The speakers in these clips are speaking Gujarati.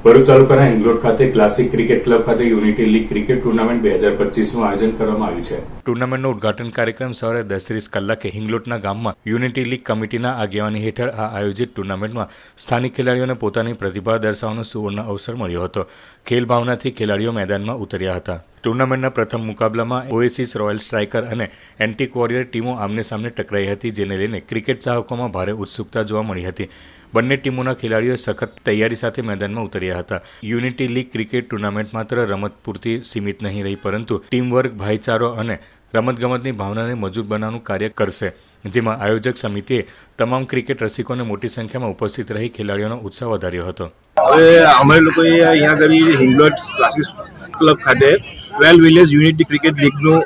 ભરૂચ તાલુકાના હિંગલોટ ખાતે ક્લાસિક ક્રિકેટ ક્લબ ખાતે યુનિટી લીગ ક્રિકેટ ટુર્નામેન્ટ 2025નું આયોજન કરવામાં આવ્યું છે। ટુર્નામેન્ટનો ઉદઘાટન કાર્યક્રમ સવારે 10:30 કલાકે હિંગલોટના ગામમાં યુનિટી લીગ કમિટીના આગેવાની હેઠળ આ આયોજિત ટુર્નામેન્ટમાં સ્થાનિક ખેલાડીઓને પોતાની પ્રતિભા દર્શાવવાનો સુવર્ણ અવસર મળ્યો હતો। ખેલ ભાવનાથી ખેલાડીઓ મેદાનમાં ઉતર્યા હતા। ટુર્નામેન્ટના પ્રથમ મુકાબલામાં ઓએસિસ રોયલ સ્ટ્રાઇકર અને એન્ટિક વોરિયર ટીમો આમને સામને ટકરાઈ હતી, જેને લઈને ક્રિકેટ ચાહકોમાં ભારે ઉત્સુકતા જોવા મળી હતી। બંને ટીમોના ખેલાડીઓ સખત તૈયારી સાથે મેદાનમાં ઉતર્યા હતા। યુનિટી લીગ ક્રિકેટ ટુર્નામેન્ટ માત્ર રમત પૂરતી સીમિત નહીં રહી, પરંતુ ટીમવર્ક, ભાઈચારો અને રમતગમતની ભાવનાને મજબૂત બનાવવાનું કાર્ય કરશે, જેમાં આયોજક સમિતિએ તમામ ક્રિકેટ રસિકોને મોટી સંખ્યામાં ઉપસ્થિત રહી ખેલાડીઓનો ઉત્સાહ વધાર્યો હતો। હવે અમે લોકોએ અહીંયા આગળ હિંગલોટ ક્લાસિક ક્લબ ખાતે 12 વિલેજ યુનિટી ક્રિકેટ લીગનું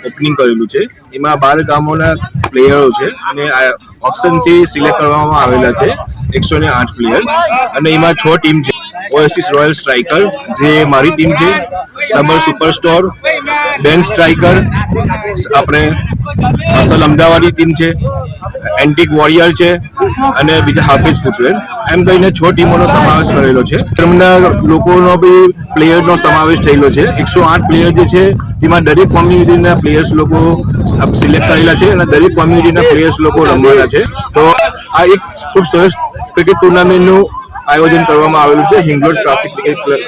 ઓપનિંગ કરેલું છે। એમાં 12 ગામોના પ્લેયરો છે અને ઓપ્શનથી સિલેક્ટ કરવામાં આવેલા છે 108 પ્લેયર, અને એમાં 6 ટીમ છે। ઓએસિસ રોયલ સ્ટ્રાઇકર જે મારી ટીમ છે, સમર સુપરસ્ટોર, ડેન સ્ટ્રાઇકર, આપણે અસલ અમદાવાદી ટીમ છે, એન્ટિક વોરિયર છે અને બીજા હાફિઝ ફૂટવેર, એમ કહીને 6 ટીમોનો સમાવેશ કરેલો છે। તેમના લોકોનો બી પ્લેયરનો સમાવેશ થયેલો છે। 108 પ્લેયર જે છે તેમાં દરેક કોમ્યુનિટીના પ્લેયર્સ લોકો સિલેક્ટ કરેલા છે અને દરેક કોમ્યુનિટીના પ્લેયર્સ લોકો રમવાના છે। તો આ એક ખૂબ સરસ ક્રિકેટ ટુર્નામેન્ટનું આયોજન કરવામાં આવેલું છે હિંગલોટ ક્લાસિક ક્રિકેટ ક્લબ।